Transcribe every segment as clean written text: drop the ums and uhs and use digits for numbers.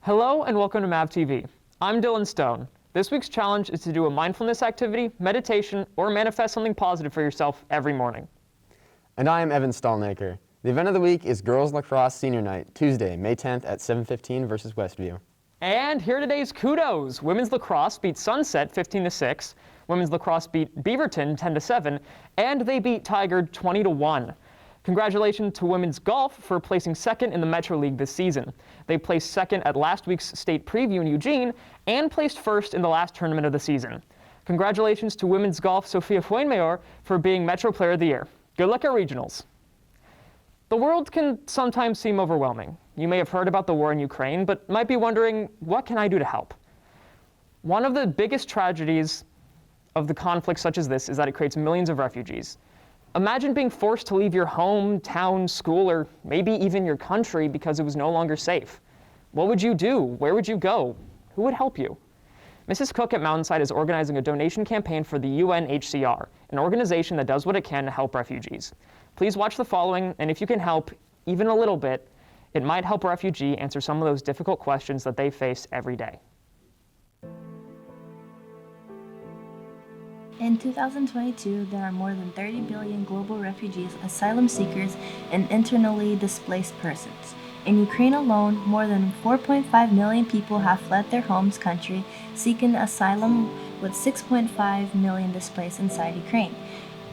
Hello and welcome to MavTV. I'm Dylan Stone. This week's challenge is to do a mindfulness activity, meditation, or manifest something positive for yourself every morning. And I am Evan Stallnaker. The event of the week is Girls Lacrosse Senior Night, Tuesday, May 10th at 7:15 versus Westview. And here are today's kudos. Women's lacrosse beat Sunset 15-6. Women's lacrosse beat Beaverton 10-7. And they beat Tigard 20-1. Congratulations to women's golf for placing second in the Metro League this season. They placed second at last week's state preview in Eugene and placed first in the last tournament of the season. Congratulations to women's golf Sofia Fuenmayor for being Metro Player of the Year. Good luck at regionals. The world can sometimes seem overwhelming. You may have heard about the war in Ukraine, but might be wondering, what can I do to help? One of the biggest tragedies of the conflict such as this is that it creates millions of refugees. Imagine being forced to leave your home, town, school, or maybe even your country because it was no longer safe. What would you do? Where would you go? Who would help you? Mrs. Cook at Mountainside is organizing a donation campaign for the UNHCR, an organization that does what it can to help refugees. Please watch the following, and if you can help even a little bit, it might help a refugee answer some of those difficult questions that they face every day. In 2022, there are more than 30 billion global refugees, asylum seekers, and internally displaced persons. In Ukraine alone, more than 4.5 million people have fled their home country, seeking asylum, with 6.5 million displaced inside Ukraine.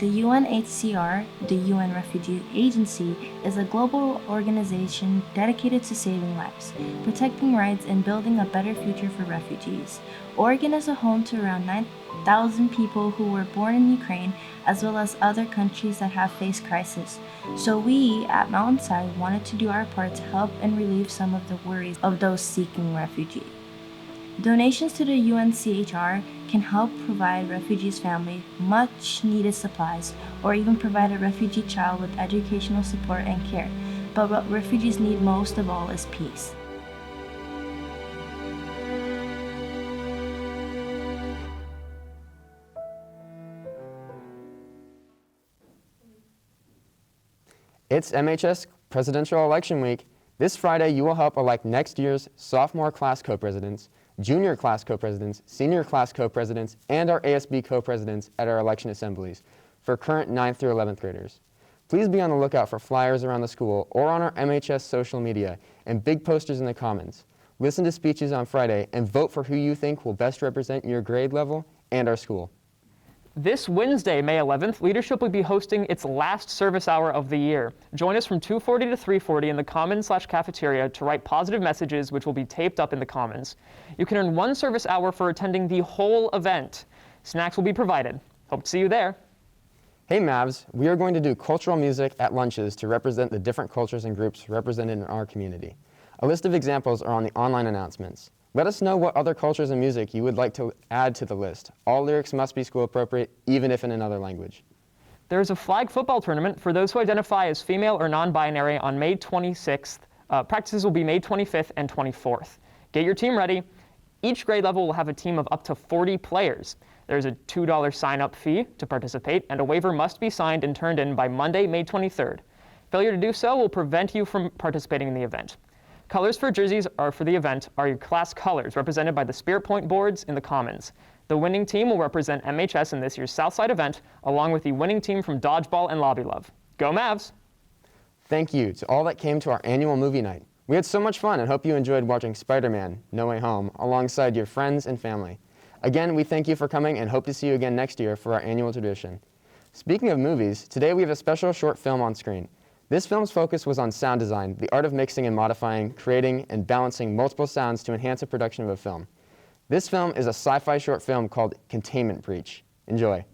The UNHCR, the UN Refugee Agency, is a global organization dedicated to saving lives, protecting rights, and building a better future for refugees. Oregon is a home to around 9,000 people who were born in Ukraine, as well as other countries that have faced crisis. So we, at Mountainside, wanted to do our part to help and relieve some of the worries of those seeking refuge. Donations to the UNHCR can help provide refugees' families much needed supplies, or even provide a refugee child with educational support and care. But what refugees need most of all is peace. It's MHS Presidential Election Week. This Friday, you will help elect next year's sophomore class co-presidents, junior class co-presidents, senior class co-presidents, and our ASB co-presidents at our election assemblies for current 9th through 11th graders. Please be on the lookout for flyers around the school or on our MHS social media and big posters in the Commons. Listen to speeches on Friday and vote for who you think will best represent your grade level and our school. This Wednesday, May 11th, Leadership will be hosting its last service hour of the year. Join us from 2:40 to 3:40 in the Commons/cafeteria to write positive messages which will be taped up in the Commons. You can earn 1 service hour for attending the whole event. Snacks will be provided. Hope to see you there. Hey Mavs, we are going to do cultural music at lunches to represent the different cultures and groups represented in our community. A list of examples are on the online announcements. Let us know what other cultures and music you would like to add to the list. All lyrics must be school appropriate, even if in another language. There is a flag football tournament for those who identify as female or non-binary on May 26th. Practices will be May 25th and 24th. Get your team ready. Each grade level will have a team of up to 40 players. There's a $2 sign-up fee to participate, and a waiver must be signed and turned in by Monday, May 23rd. Failure to do so will prevent you from participating in the event. Colors for jerseys for the event are your class colors, represented by the Spirit Point boards in the Commons. The winning team will represent MHS in this year's Southside event, along with the winning team from Dodgeball and Lobby Love. Go Mavs! Thank you to all that came to our annual movie night. We had so much fun and hope you enjoyed watching Spider-Man: No Way Home alongside your friends and family. Again, we thank you for coming and hope to see you again next year for our annual tradition. Speaking of movies, today we have a special short film on screen. This film's focus was on sound design, the art of mixing and modifying, creating, and balancing multiple sounds to enhance a production of a film. This film is a sci-fi short film called Containment Breach. Enjoy.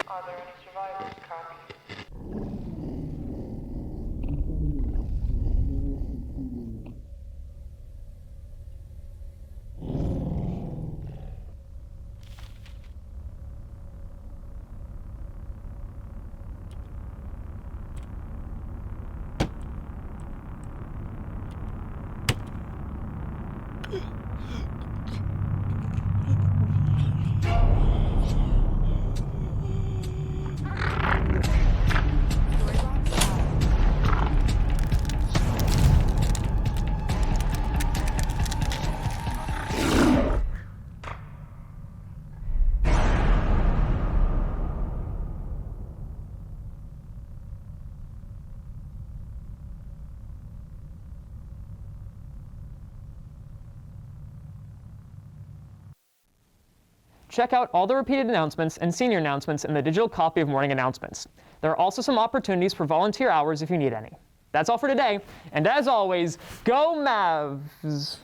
Are there any survivors? Copy. check out all the repeated announcements and senior announcements in the digital copy of Morning Announcements. There are also some opportunities for volunteer hours if you need any. That's all for today, and as always, go Mavs!